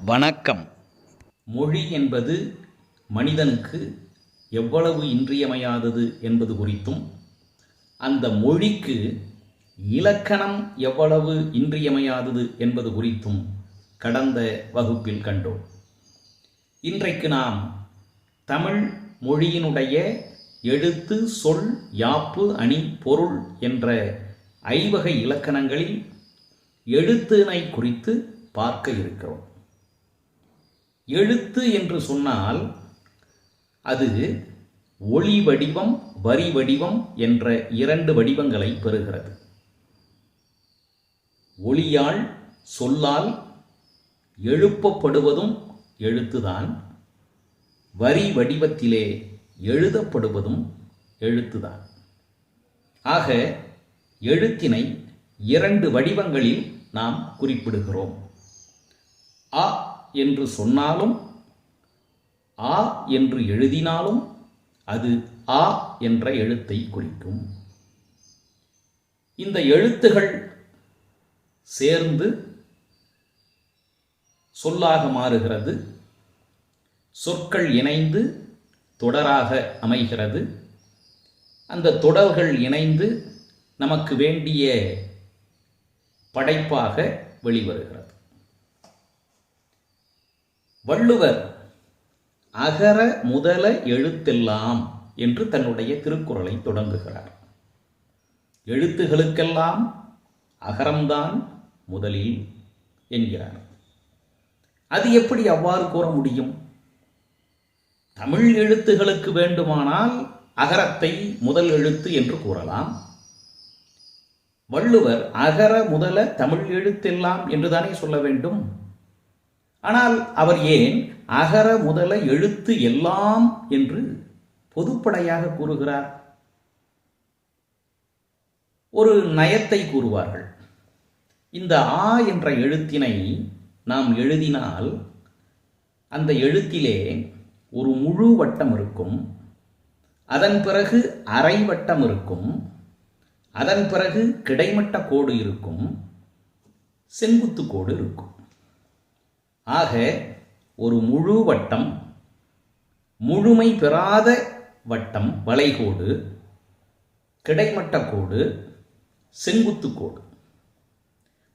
வணக்கம். மொழி என்பது மனிதனுக்கு எவ்வளவு இன்றியமையாதது என்பது குறித்தும், அந்த மொழிக்கு இலக்கணம் எவ்வளவு இன்றியமையாதது என்பது குறித்தும் கடந்த வகுப்பில் கண்டோம். இன்றைக்கு நாம் தமிழ் மொழியினுடைய எழுத்து, சொல், யாப்பு, அணி, பொருள் என்ற ஐவகை இலக்கணங்களில் எழுத்தினை குறித்து பார்க்க இருக்கிறோம். எழுத்து என்று சொன்னால் அது ஒளி வடிவம், வரி வடிவம் என்ற இரண்டு வடிவங்களை பெறுகிறது. ஒளியால், சொல்லால் எழுப்பப்படுவதும் எழுத்துதான். வரி வடிவத்திலே எழுதப்படுவதும் எழுத்துதான். ஆக எழுத்தினை இரண்டு வடிவங்களில் நாம் குறிப்பிடுகிறோம். அ என்று சொன்னாலும், ஆ என்று எழுதினாலும் அது ஆ என்ற எழுத்தை குறிக்கும். இந்த எழுத்துகள் சேர்ந்து சொல்லாக மாறுகிறது. சொற்கள் இணைந்து தொடராக அமைகிறது. அந்த தொடர்கள் இணைந்து நமக்கு வேண்டிய படைப்பாக வெளிவருகிறது. வள்ளுவர் அகர முதல எழுத்தெல்லாம் என்று தன்னுடைய திருக்குறளை தொடங்குகிறார். எழுத்துகளுக்கெல்லாம் அகரம்தான் முதலில் என்கிறார். அது எப்படி அவ்வாறு கூற முடியும்? தமிழ் எழுத்துகளுக்கு வேண்டுமானால் அகரத்தை முதல் எழுத்து என்று கூறலாம். வள்ளுவர் அகர முதல தமிழ் எழுத்தெல்லாம் என்றுதானே சொல்ல வேண்டும். ஆனால் அவர் ஏன் அகர முதல எழுத்து எல்லாம் என்று பொதுப்படையாக கூறுகிறார்? ஒரு நயத்தை கூறுவார்கள். இந்த ஆ என்ற எழுத்தினை நாம் எழுதினால் அந்த எழுத்திலே ஒரு முழு வட்டம் இருக்கும், அதன் பிறகு அரை வட்டம் இருக்கும், அதன் பிறகு கிடைமட்ட கோடு இருக்கும், செங்குத்து கோடு இருக்கும். ஆக ஒரு முழு வட்டம், முழுமை பெறாத வட்டம், வளைகோடு, கிடைமட்ட கோடு, செங்குத்து கோடு.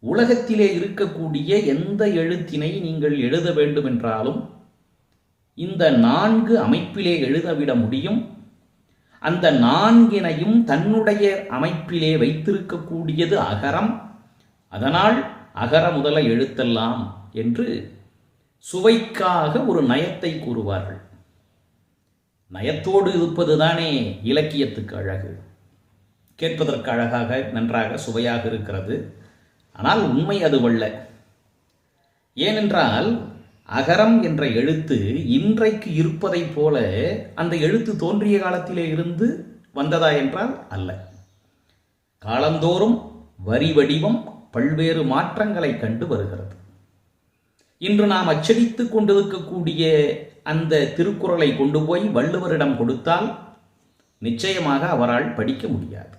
உலகத்திலே இருக்கக்கூடிய எந்த எழுத்தினை நீங்கள் எழுத வேண்டுமென்றாலும் இந்த நான்கு அமைப்பிலே எழுதவிட முடியும். அந்த நான்கினையும் தன்னுடைய அமைப்பிலே வைத்திருக்கக்கூடியது அகரம். அதனால் அகர முதல எழுத்தெல்லாம் என்று சுவைக்காக ஒரு நயத்தை கூறுவார்கள். நயத்தோடு இருப்பதுதானே இலக்கியத்துக்கு அழகு. கேட்பதற்கு அழகாக, நன்றாக, சுவையாக இருக்கிறது. ஆனால் உண்மை அதுவல்ல. ஏனென்றால் அகரம் என்ற எழுத்து இன்றைக்கு இருப்பதைப் போல அந்த எழுத்து தோன்றிய காலத்திலே இருந்து வந்ததா என்றால் அல்ல. காலந்தோறும் வரி வடிவம் பல்வேறு மாற்றங்களை கண்டு வருகிறது. இன்று நாம் அச்சடித்துக் கொண்டிருக்கக்கூடிய அந்த திருக்குறளை கொண்டு போய் வள்ளுவரிடம் கொடுத்தால் நிச்சயமாக அவரால் படிக்க முடியாது.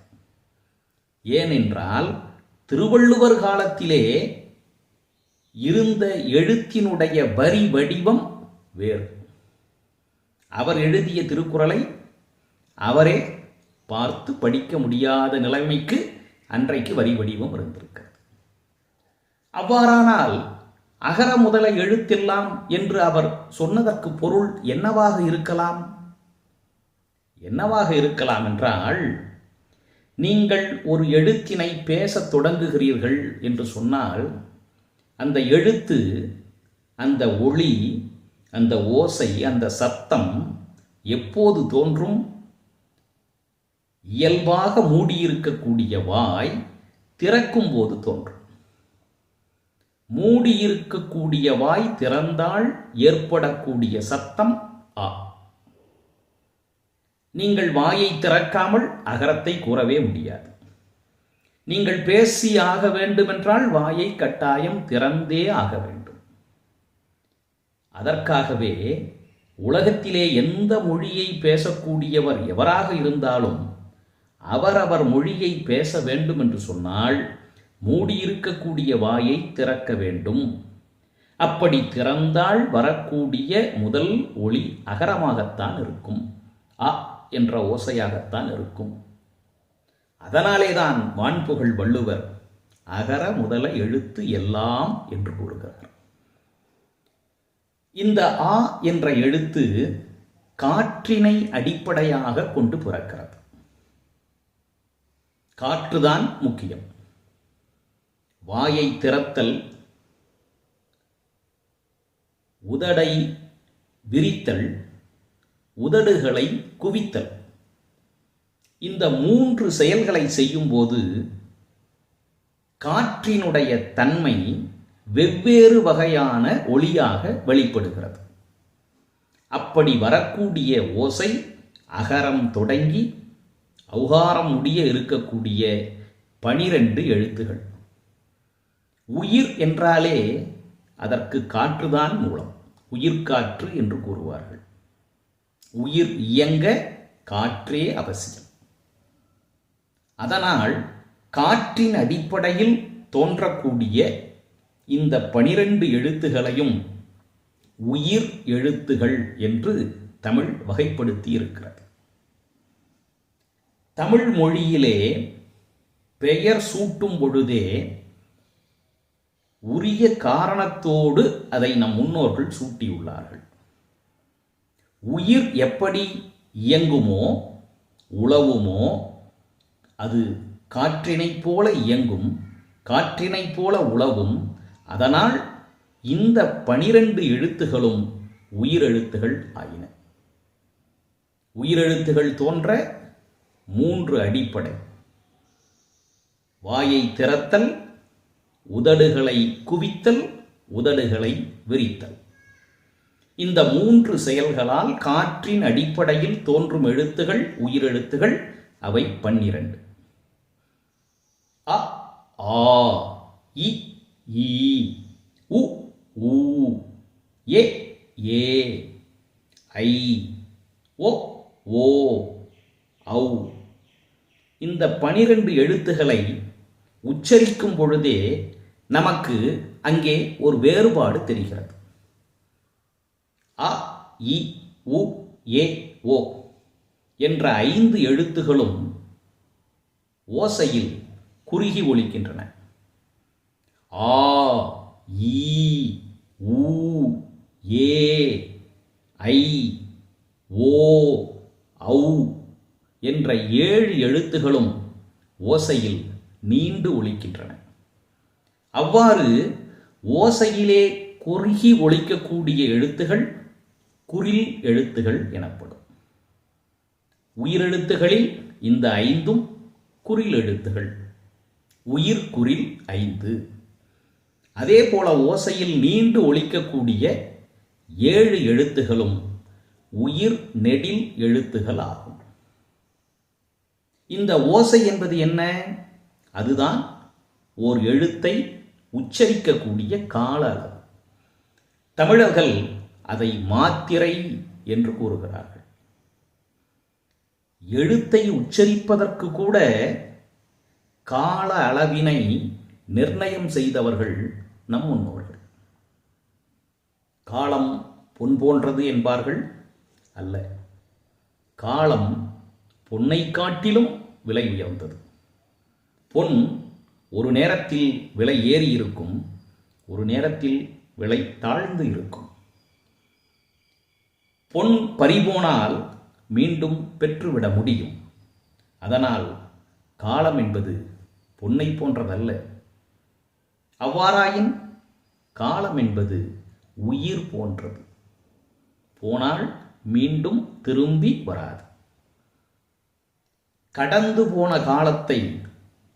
ஏனென்றால் திருவள்ளுவர் காலத்திலே இருந்த எழுத்தினுடைய வரி வடிவம் வேறு. அவர் எழுதிய திருக்குறளை அவரே பார்த்து படிக்க முடியாத நிலைமைக்கு அன்றைக்கு வரி வடிவம் இருந்திருக்கிறது. அவ்வாறானால் அகர முதல எழுத்தெல்லாம் என்று அவர் சொன்னதற்கு பொருள் என்னவாக இருக்கலாம்? என்னவாக இருக்கலாம் என்றால், நீங்கள் ஒரு எழுத்தினை பேசத் தொடங்குகிறீர்கள் என்று சொன்னால் அந்த எழுத்து, அந்த ஒளி, அந்த ஓசை, அந்த சத்தம் எப்போது தோன்றும்? இயல்பாக மூடியிருக்கக்கூடிய வாய் திறக்கும் போது தோன்றும். மூடியிருக்கக்கூடிய வாய் திறந்தால் ஏற்படக்கூடிய சத்தம் ஆ. நீங்கள் வாயை திறக்காமல் அகரத்தை கூறவே முடியாது. நீங்கள் பேசி ஆக வேண்டுமென்றால் வாயை கட்டாயம் திறந்தே ஆக வேண்டும். அதற்காகவே உலகத்திலே எந்த மொழியை பேசக்கூடியவர் எவராக இருந்தாலும் அவரவர் மொழியை பேச வேண்டும் என்று சொன்னால் மூடியிருக்கக்கூடிய வாயை திறக்க வேண்டும். அப்படி திறந்தால் வரக்கூடிய முதல் ஒலி அகரமாகத்தான் இருக்கும், அ என்ற ஓசையாகத்தான் இருக்கும். அதனாலேதான் வான்புகழ் வள்ளுவர் அகர முதல எழுத்து எல்லாம் என்று கூறுகிறார். இந்த ஆ என்ற எழுத்து காற்றினை அடிப்படையாக கொண்டு பிறக்கிறது. காற்றுதான் முக்கியம். வாயை திறத்தல், உதடை விரித்தல், உதடுகளை குவித்தல், இந்த 3 செயல்களை செய்யும்போது காற்றினுடைய தன்மை வெவ்வேறு வகையான ஒலியாக வெளிப்படுகிறது. அப்படி வரக்கூடிய ஓசை அகரம் தொடங்கி ஔகாரம் முடிய இருக்கக்கூடிய 12 எழுத்துகள். உயிர் என்றாலே அதற்கு காற்றுதான் மூலம், உயிர்காற்று என்று கூறுவார்கள். உயிர் இயங்க காற்றே அவசியம். அதனால் காற்றின் அடிப்படையில் தோன்றக்கூடிய இந்த 12 எழுத்துகளையும் உயிர் எழுத்துகள் என்று தமிழ் வகைப்படுத்தி இருக்கிறது. தமிழ் மொழியிலே பெயர் சூட்டும் பொழுதே உரிய காரணத்தோடு அதை நம் முன்னோர்கள் சூட்டியுள்ளார்கள். உயிர் எப்படி இயங்குமோ உழவுமோ அது காற்றினைப் போல இயங்கும், காற்றினைப் போல உழவும். அதனால் இந்த 12 எழுத்துகளும் உயிரெழுத்துகள் ஆயின. உயிரெழுத்துகள் தோன்ற 3 அடிப்படை: வாயை திறத்தல், உதடுகளை குவித்தல், உதடுகளை விரித்தல். இந்த 3 செயல்களால் காற்றின் அடிப்படையில் தோன்றும் எழுத்துகள் உயிரெழுத்துகள். அவை 12: அ, ஆ, இ, ஈ, உ, ஊ, எ, ஏ, ஐ, ஒ, ஓ, ஔ. இந்த 12 எழுத்துக்களை உச்சரிக்கும் பொழுதே நமக்கு அங்கே ஒரு வேறுபாடு தெரிகிறது. அ, இ, உ, ஏ, ஓ என்ற 5 எழுத்துகளும் ஓசையில் குறுகி ஒலிக்கின்றன. ஆ, ஈ, ஊ, ஏ, ஐ, ஓ, ஔ என்ற 7 எழுத்துகளும் ஓசையில் நீண்டு ஒலிக்கின்றன. அவ்வாறு ஓசையிலே குறுகி ஒலிக்கக்கூடிய எழுத்துகள் குறில் எழுத்துகள் எனப்படும். உயிரெழுத்துகளில் இந்த 5ம் குறில் எழுத்துகள். உயிர் குறில் 5. அதே போல ஓசையில் நீண்டு ஒலிக்கக்கூடிய 7 எழுத்துகளும் உயிர் நெடில் எழுத்துகள் ஆகும். இந்த ஓசை என்பது என்ன? அதுதான் ஓர் எழுத்தை உச்சரிக்கக்கூடிய கால அளவு. தமிழர்கள் அதை மாத்திரை என்று கூறுகிறார்கள். எழுத்தை உச்சரிப்பதற்கு கூட கால அளவினை நிர்ணயம் செய்தவர்கள் நம் முன்னோர்கள். காலம் பொன் போன்றது என்பார்கள். அல்ல, காலம் பொன்னை காட்டிலும் விலை உயர்ந்தது. பொன் ஒரு நேரத்தில் விலை ஏறி இருக்கும், ஒரு நேரத்தில் விலை தாழ்ந்து இருக்கும். பொன் பறிபோனால் மீண்டும் பெற்றுவிட முடியும். அதனால் காலம் என்பது பொன்னை போன்றதல்ல. அவ்வாறாயின் காலம் என்பது உயிர் போன்றது. போனால் மீண்டும் திரும்பி வராது. கடந்து போன காலத்தை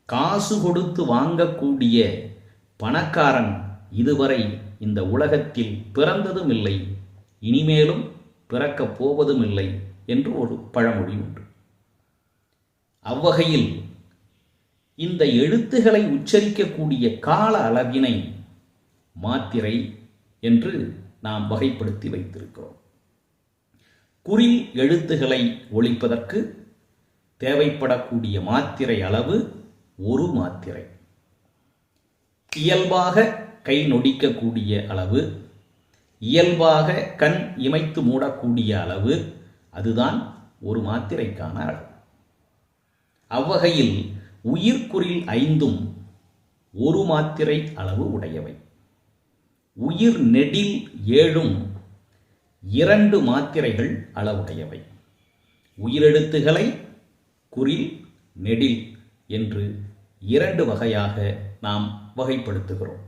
காசு கொடுத்து வாங்கக்கூடிய பணக்காரன் இதுவரை இந்த உலகத்தில் பிறந்ததும் இல்லை, இனிமேலும் பிறக்கப் போவதும் இல்லை என்று ஒரு பழமொழி உண்டு. அவ்வகையில் இந்த எழுத்துக்களை உச்சரிக்கக்கூடிய கால அளவினை மாத்திரை என்று நாம் வகைப்படுத்தி வைத்திருக்கிறோம். குறில் எழுத்துக்களை ஒலிப்பதற்கு தேவைப்படக்கூடிய மாத்திரை அளவு 1 மாத்திரை. இயல்பாக கை நொடிக்கக்கூடிய அளவு, இயல்பாக கண் இமைத்து மூடக்கூடிய அளவு, அதுதான் ஒரு மாத்திரைக்கான அளவு. அவ்வகையில் உயிர்க்குறில் 5ம் ஒரு மாத்திரை அளவு உடையவை. உயிர் நெடில் 7ம் 2 மாத்திரைகள் அளவுடையவை. உயிரெழுத்துக்களை குறில், நெடில் என்று 2 வகையாக நாம் வகைப்படுத்துகிறோம்.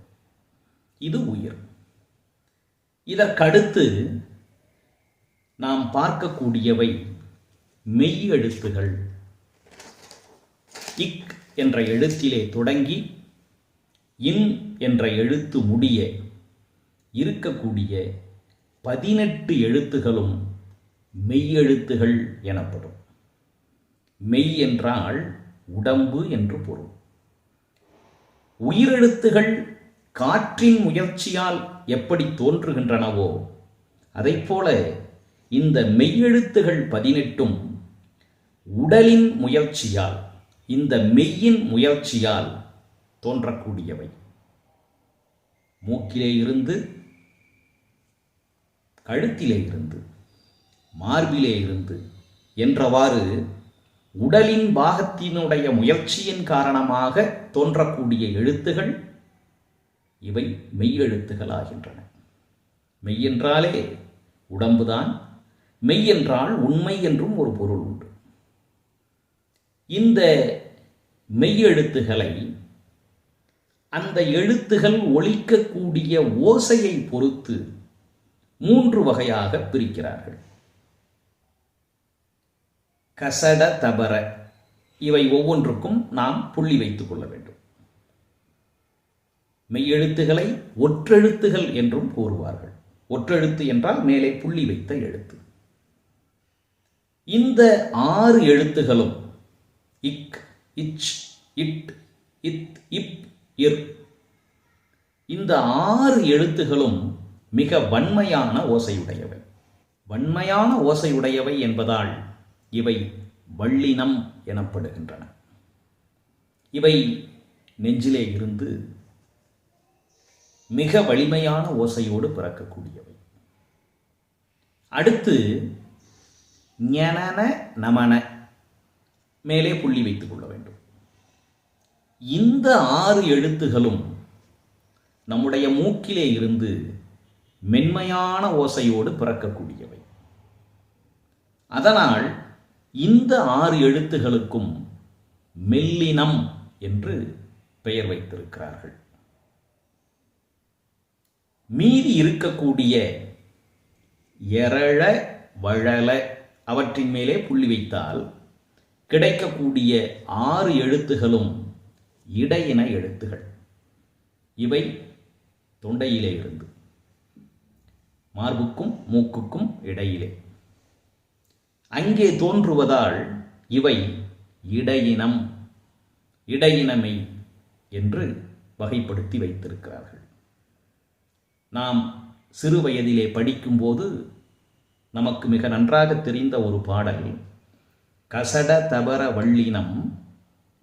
இது உயிர். இதற்கடுத்து நாம் பார்க்கக்கூடியவை மெய் எழுத்துகள். இக் என்ற எழுத்திலே தொடங்கி இன் என்ற எழுத்து முடிய இருக்கக்கூடிய 18 எழுத்துகளும் மெய்யெழுத்துகள் எனப்படும். மெய் என்றால் உடம்பு என்று பொருள். உயிரெழுத்துகள் காற்றின் முயற்சியால் எப்படி தோன்றுகின்றனவோ அதைப்போல இந்த மெய்யெழுத்துகள் 18ம் உடலின் முயற்சியால், இந்த மெய்யின் முயற்சியால் தோன்றக்கூடியவை. மூக்கிலே இருந்து, கழுத்திலே இருந்து, மார்பிலே இருந்து என்றவாறு உடலின் பாகத்தினுடைய முயற்சியின் காரணமாக தோன்றக்கூடிய எழுத்துகள் இவை மெய்யெழுத்துகளாகின்றன. மெய் என்றாலே உடம்புதான். மெய் என்றால் உண்மை என்றும் ஒரு பொருள் உண்டு. இந்த மெய்யெழுத்துகளை அந்த எழுத்துகள் ஒலிக்கக்கூடிய ஓசையை பொறுத்து 3 வகையாக பிரிக்கிறார்கள். கசட, தபர, இவை ஒவ்வொன்றுக்கும் நாம் புள்ளி வைத்துக் கொள்ள வேண்டும். மெய்யெழுத்துகளை ஒற்றெழுத்துகள் என்றும் கூறுவார்கள். ஒற்றெழுத்து என்றால் மேலே புள்ளி வைத்த எழுத்து. இந்த 6 எழுத்துகளும் இக், இச், இட், இத், இப், இர், இந்த 6 எழுத்துகளும் மிக வன்மையான ஓசையுடையவை. வன்மையான ஓசையுடையவை என்பதால் இவை வள்ளினம் எனப்படுகின்றன. இவை நெஞ்சிலே இருந்து மிக வலிமையான ஓசையோடு பிறக்கக்கூடியவை. அடுத்து ஞனன, நமன, மேலே புள்ளி வைத்துக் கொள்ள வேண்டும். இந்த 6 எழுத்துகளும் நம்முடைய மூக்கிலே இருந்து மென்மையான ஓசையோடு பிறக்கக்கூடியவை. அதனால் இந்த 6 எழுத்துகளுக்கும் மெல்லினம் என்று பெயர் வைத்திருக்கிறார்கள். மீதி இருக்கக்கூடிய எரள, வழல அவற்றின் மேலே புள்ளி வைத்தால் கிடைக்கக்கூடிய 6 எழுத்துகளும் இடையின எழுத்துகள். இவை தொண்டையிலே இருந்து மார்புக்கும் மூக்குக்கும் இடையிலே அங்கே தோன்றுவதால் இவை இடையினம், இடையினமை என்று வகைப்படுத்தி வைத்திருக்கிறார்கள். நாம் சிறு வயதிலே படிக்கும்போது நமக்கு மிக நன்றாக தெரிந்த ஒரு பாடல், கசட தபர வள்ளினம்,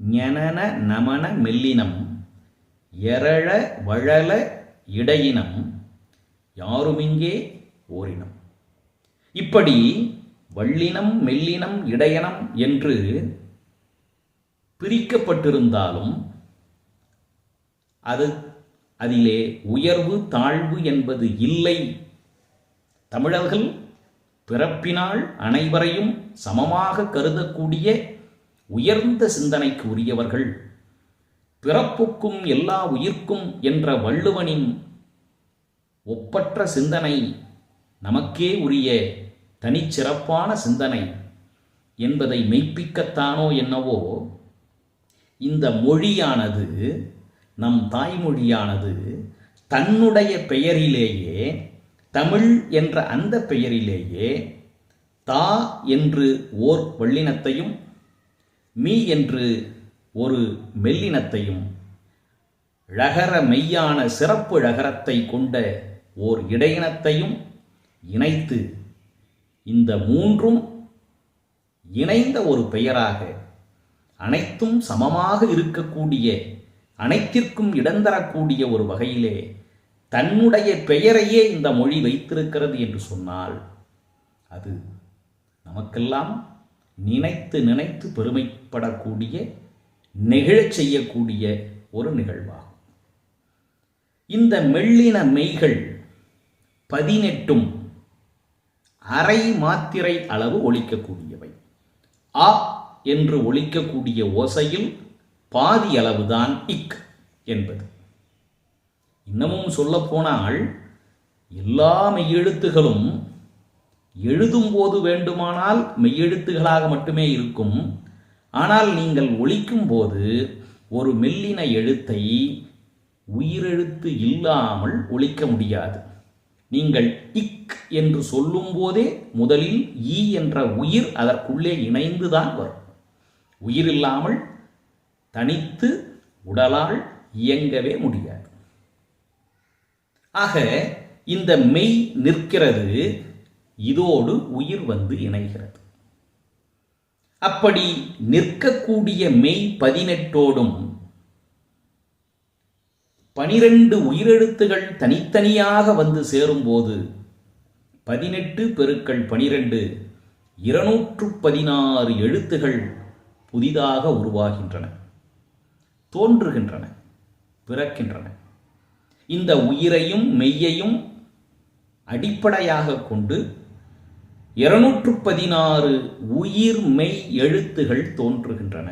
ஞனன நமன மெல்லினம், எரள வழல இடையினம், யாருமிங்கே ஓரினம். இப்படி வள்ளினம், மெல்லினம், இடையனம் என்று பிரிக்கப்பட்டிருந்தாலும் அதிலே உயர்வு தாழ்வு என்பது இல்லை. தமிழர்கள் பிறப்பினால் அனைவரையும் சமமாக கருதக்கூடிய உயர்ந்த சிந்தனைக்கு உரியவர்கள். பிறப்புக்கும் எல்லா உயிர்க்கும் என்ற வள்ளுவனின் ஒப்பற்ற சிந்தனை நமக்கே உரிய தனிச்சிறப்பான சிந்தனை என்பதை மெய்ப்பிக்கத்தானோ என்னவோ இந்த மொழியானது, நம் தாய்மொழியானது தன்னுடைய பெயரிலேயே, தமிழ் என்ற அந்த பெயரிலேயே தா என்று ஓர் வள்ளினத்தையும் மீ என்று ஒரு மெல்லினத்தையும் ழகர மெய்யான சிறப்பு ழகரத்தை கொண்ட ஓர் இடையினத்தையும் இணைத்து இந்த 3ம் இணைந்த ஒரு பெயராக அனைத்தும் சமமாக இருக்கக்கூடிய, அனைத்திற்கும் இடந்தரக்கூடிய ஒரு வகையிலே தன்னுடைய பெயரையே இந்த மொழி வைத்திருக்கிறது என்று சொன்னால் அது நமக்கெல்லாம் நினைத்து நினைத்து பெருமைப்படக்கூடிய, நெகிழச் செய்யக்கூடிய ஒரு நிகழ்வாகும். இந்த மெல்லின மெய்கள் 18 அரை மாத்திரை அளவு ஒலிக்கக்கூடியவை. ஆ என்று ஒலிக்கக்கூடிய ஓசையில் பாதி அளவுதான் இக் என்பது. இன்னமும் சொல்லப்போனால் எல்லா மெய்யெழுத்துகளும் எழுதும்போது வேண்டுமானால் மெய்யெழுத்துகளாக மட்டுமே இருக்கும். ஆனால் நீங்கள் ஒலிக்கும் போது ஒரு மெல்லின எழுத்தை உயிரெழுத்து இல்லாமல் ஒலிக்க முடியாது. நீங்கள் இக் என்று சொல்லும் போதே முதலில் ஈ என்ற உயிர் அதற்குள்ளே இணைந்துதான் வரும். உயிர் இல்லாமல் தனித்து உடலால் இயங்கவே முடியாது. ஆக இந்த மெய் நிற்கிறது, இதோடு உயிர் வந்து இணைகிறது. அப்படி நிற்கக்கூடிய மெய் 18ஓடும் 12 உயிரெழுத்துகள் தனித்தனியாக வந்து சேரும்போது 18 பெருக்கல் 12 216 எழுத்துகள் புதிதாக உருவாகின்றன, தோன்றுகின்றன, பிறக்கின்றன. இந்த உயிரையும் மெய்யையும் அடிப்படையாக கொண்டு 216 உயிர் மெய் எழுத்துகள் தோன்றுகின்றன.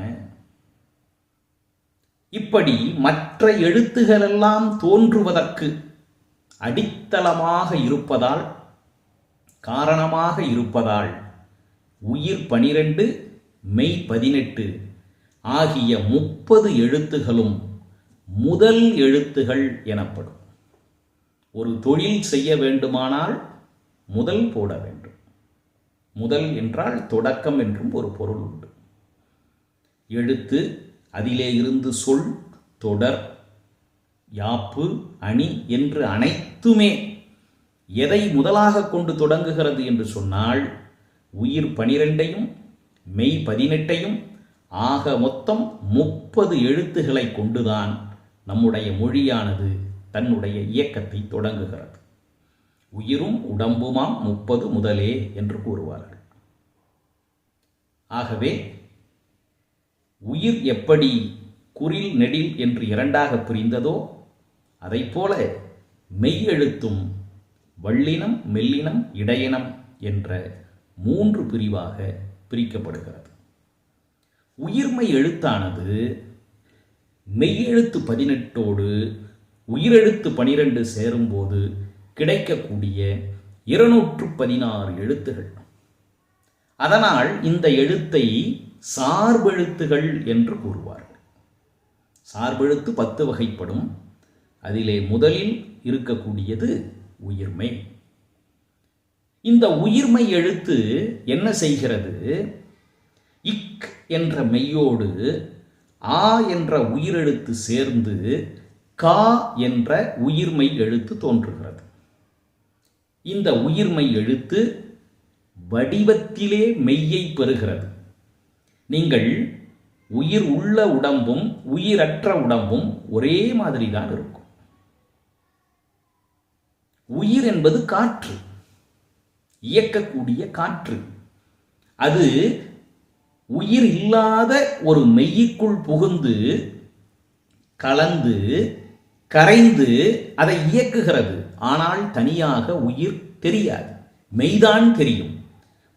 இப்படி மற்ற எழுத்துகளெல்லாம் தோன்றுவதற்கு அடித்தளமாக இருப்பதால், காரணமாக இருப்பதால் உயிர் 12 மெய் 18 ஆகிய 30 எழுத்துகளும் முதல் எழுத்துகள் எனப்படும். ஒரு தொழில் செய்ய வேண்டுமானால் முதல் போட வேண்டும். முதல் என்றால் தொடக்கம் என்றும் ஒரு பொருள் உண்டு. எழுத்து, அதிலே இருந்து சொல், தொடர், யாப்பு, அணி என்று அனைத்துமே எதை முதலாக கொண்டு தொடங்குகிறது என்று சொன்னால் உயிர் 12ஐயும் மெய் 18ஐயும் ஆக மொத்தம் 30 எழுத்துக்களை கொண்டுதான் நம்முடைய மொழியானது தன்னுடைய இயக்கத்தை தொடங்குகிறது. உயிரும் உடம்புமாம் 30 முதலே என்று கூறுவார்கள். ஆகவே உயிர் எப்படி குறில் நெடில் என்று 2ஆக பிரிந்ததோ அதைப்போல மெய்யெழுத்தும் வள்ளினம், மெல்லினம், இடையினம் என்ற 3 பிரிவாக பிரிக்கப்படுகிறது. உயிர்மெய் எழுத்தானது மெய்யெழுத்து 18ஓடு உயிரெழுத்து 12 சேரும்போது கிடைக்கக்கூடிய 216 எழுத்துகள். அதனால் இந்த எழுத்தை சார்பெழுத்துகள் என்று கூறுவார்கள். சார்பெழுத்து 10 வகைப்படும். அதிலே முதலில் இருக்கக்கூடியது உயிர்மெய். இந்த உயிர்மெய் எழுத்து என்ன செய்கிறது? இக் என்ற மெய்யோடு ஆ என்ற உயிரெழுத்து சேர்ந்து கா என்ற உயிர்மெய் எழுத்து தோன்றுகிறது. இந்த உயிர்மெய் எழுத்து வடிவத்திலே மெய்யை பெறுகிறது. நீங்கள் உயிர் உள்ள உடம்பும் உயிரற்ற உடம்பும் ஒரே மாதிரி தான் இருக்கும். உயிர் என்பது காற்று, இயக்கக்கூடிய காற்று. அது உயிர் இல்லாத ஒரு மெய்யுக்குள் புகுந்து கலந்து கரைந்து அதை இயக்குகிறது. ஆனால் தனியாக உயிர் தெரியாது, மெய்தான் தெரியும்.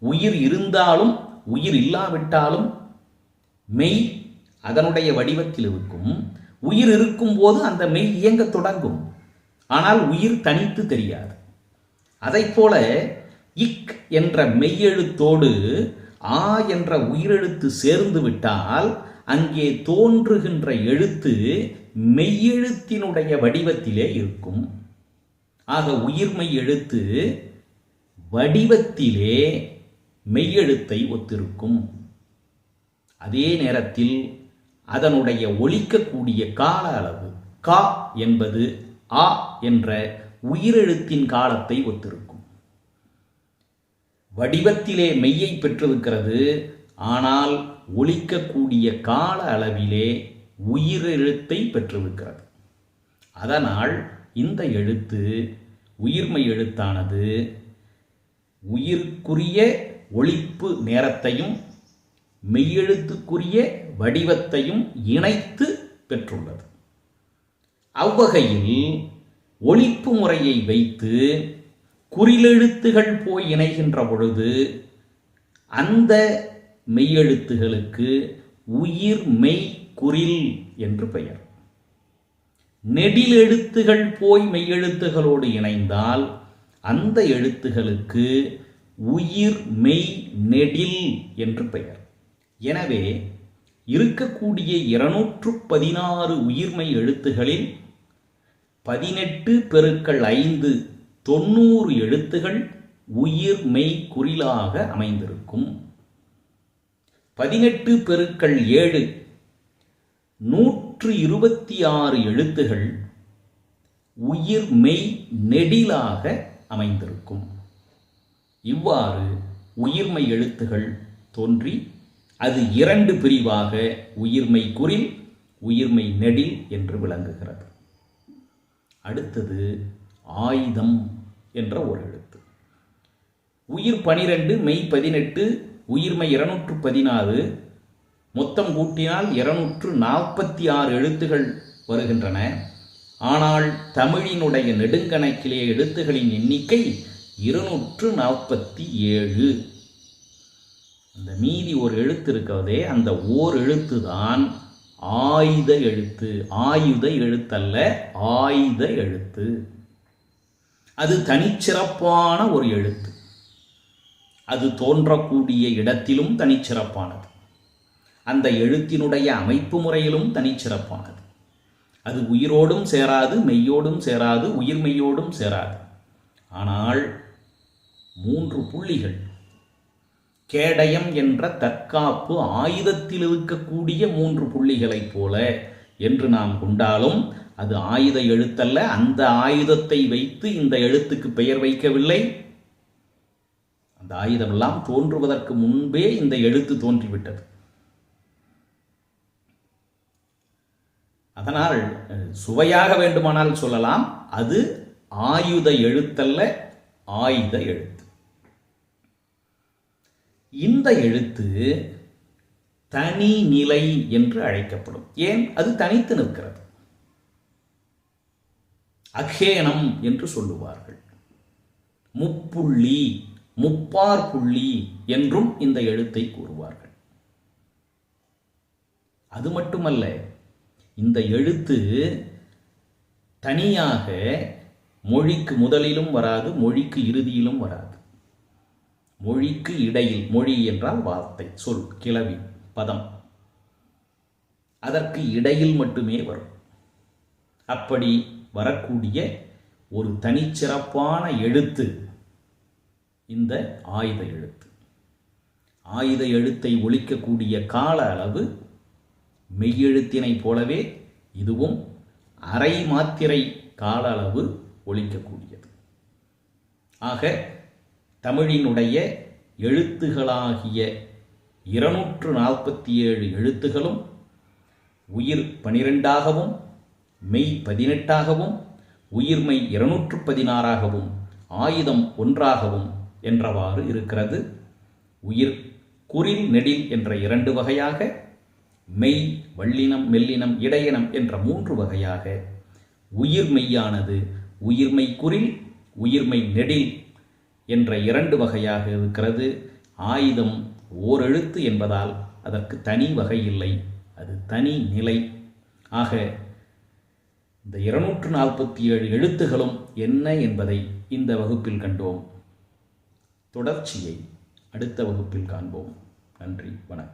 உயிர் இருந்தாலும் உயிர் இல்லாவிட்டாலும் மெய் அதனுடைய வடிவத்தில் இருக்கும். உயிர் இருக்கும்போது அந்த மெய் இயங்க தொடங்கும். ஆனால் உயிர் தனித்து தெரியாது. அதைப்போல இக் என்ற மெய்யெழுத்தோடு ஆ என்ற உயிரெழுத்து சேர்ந்து விட்டால் அங்கே தோன்றுகின்ற எழுத்து மெய்யெழுத்தினுடைய வடிவத்திலே இருக்கும். ஆக உயிர்மெய் எழுத்து வடிவத்திலே மெய்யெழுத்தை ஒத்திருக்கும். அதே நேரத்தில் அதனுடைய ஒலிக்கக்கூடிய கால அளவு கா என்பது ஆ என்ற உயிரெழுத்தின் காலத்தை ஒத்திருக்கும். வடிவத்திலே மெய்யை பெற்றிருக்கிறது. ஆனால் ஒலிக்கக்கூடிய கால அளவிலே உயிரெழுத்தை பெற்றிருக்கிறது. அதனால் இந்த எழுத்து உயிர்மெய் எழுத்தானது உயிர்க்குரிய ஒலிப்பு நேரத்தையும் மெய்யெழுத்துக்குரிய வடிவத்தையும் இணைத்து பெற்றுள்ளது. அவ்வகையில் ஒலிப்பு முறையை வைத்து குறிலெழுத்துகள் போய் இணைகின்ற பொழுது அந்த மெய்யெழுத்துகளுக்கு உயிர் மெய் குறில் என்று பெயர். நெடில் எழுத்துகள் போய் மெய்யெழுத்துகளோடு இணைந்தால் அந்த எழுத்துகளுக்கு உயிர் மெய் நெடில் என்று பெயர். எனவே இருக்கக்கூடிய 216 உயிர்மெய் எழுத்துகளில் 18 பெருக்கல் 5 90 எழுத்துகள் உயிர் மெய் குறிலாக அமைந்திருக்கும். 18 பெருக்கல் 7 126 எழுத்துகள் உயிர் மெய் நெடிலாக அமைந்திருக்கும். இவ்வாறு உயிர்மெய் எழுத்துகள் தோன்றி அது 2 பிரிவாக உயிர்மெய் குறில் உயிர்மெய் நெடில் என்று விளங்குகிறது. அடுத்தது ஆயுதம் என்ற ஒரு எழுத்து. உயிர் 12 மெய் 18 உயிர்மெய் 216 மொத்தம் கூட்டினால் 246 எழுத்துகள் வருகின்றன. ஆனால் தமிழினுடைய நெடுங்கணக்கிலே எழுத்துகளின் எண்ணிக்கை 247. அந்த மீதி ஒரு எழுத்து இருக்கிறதே, அந்த ஓர் எழுத்து தான் ஆயுத எழுத்து. ஆயுத எழுத்தல்ல, ஆயுத எழுத்து. அது தனிச்சிறப்பான ஒரு எழுத்து. அது தோன்றக்கூடிய இடத்திலும் தனிச்சிறப்பானது. அந்த எழுத்தினுடைய அமைப்பு முறையிலும் தனிச்சிறப்பானது. அது உயிரோடும் சேராது, மெய்யோடும் சேராது, உயிர் மெய்யோடும் சேராது. ஆனால் 3 புள்ளிகள் கேடயம் என்ற தற்காப்பு ஆயுதத்தில் இருக்கக்கூடிய 3 புள்ளிகளைப் போல என்று நாம் கொண்டாலும் அது ஆயுத எழுத்தல்ல. அந்த ஆயுதத்தை வைத்து இந்த எழுத்துக்கு பெயர் வைக்கவில்லை. அந்த ஆயுதமெல்லாம் தோன்றுவதற்கு முன்பே இந்த எழுத்து தோன்றிவிட்டது. அதனால் சுவையாக வேண்டுமானால் சொல்லலாம், அது ஆயுத எழுத்தல்ல, ஆயுத எழுத்து. இந்த எழுத்து தனி நிலை என்று அழைக்கப்படும். ஏன்? அது தனித்து நிற்கிறது. அகேனம் என்று சொல்லுவார்கள். முப்புள்ளி, முப்பார் புள்ளி என்றும் இந்த எழுத்தை கூறுவார்கள். அது மட்டுமல்ல, இந்த எழுத்து தனியாக மொழிக்கு முதலிலும் வராது, மொழிக்கு இறுதியிலும் வராது. மொழிக்கு இடையில், மொழி என்றால் வார்த்தை, சொல், கிளவி, பதம், அதற்கு இடையில் மட்டுமே வரும். அப்படி வரக்கூடிய ஒரு தனிச்சிறப்பான எழுத்து இந்த ஆயுத எழுத்து. ஆயுத எழுத்தை ஒலிக்கக்கூடிய கால அளவு மெய்யெழுத்தினை போலவே இதுவும் அரை மாத்திரை கால அளவு ஒலிக்கக்கூடியது. ஆக தமிழினுடைய எழுத்துகளாகிய 247 எழுத்துகளும் உயிர் 12ஆகவும் மெய் 18ஆகவும் உயிர்மெய் 216ஆகவும் ஆயுதம் 1ஆகவும் என்றவாறு இருக்கிறது. உயிர் குறில் நெடில் என்ற 2 வகையாக, மெய் வள்ளினம் மெல்லினம் இடையினம் என்ற 3 வகையாக, உயிர் மெய்யானது உயிர்மெய் குறில் உயிர்மெய் நெடில் என்ற 2 வகையாக இருக்கிறது. ஆயுதம் ஓரெழுத்து என்பதால் அதற்கு தனி வகை இல்லை, அது தனி நிலை. ஆக இந்த 247 எழுத்துகளும் என்ன என்பதை இந்த வகுப்பில் கண்டோம். தொடர்ச்சியை அடுத்த வகுப்பில் காண்போம். நன்றி, வணக்கம்.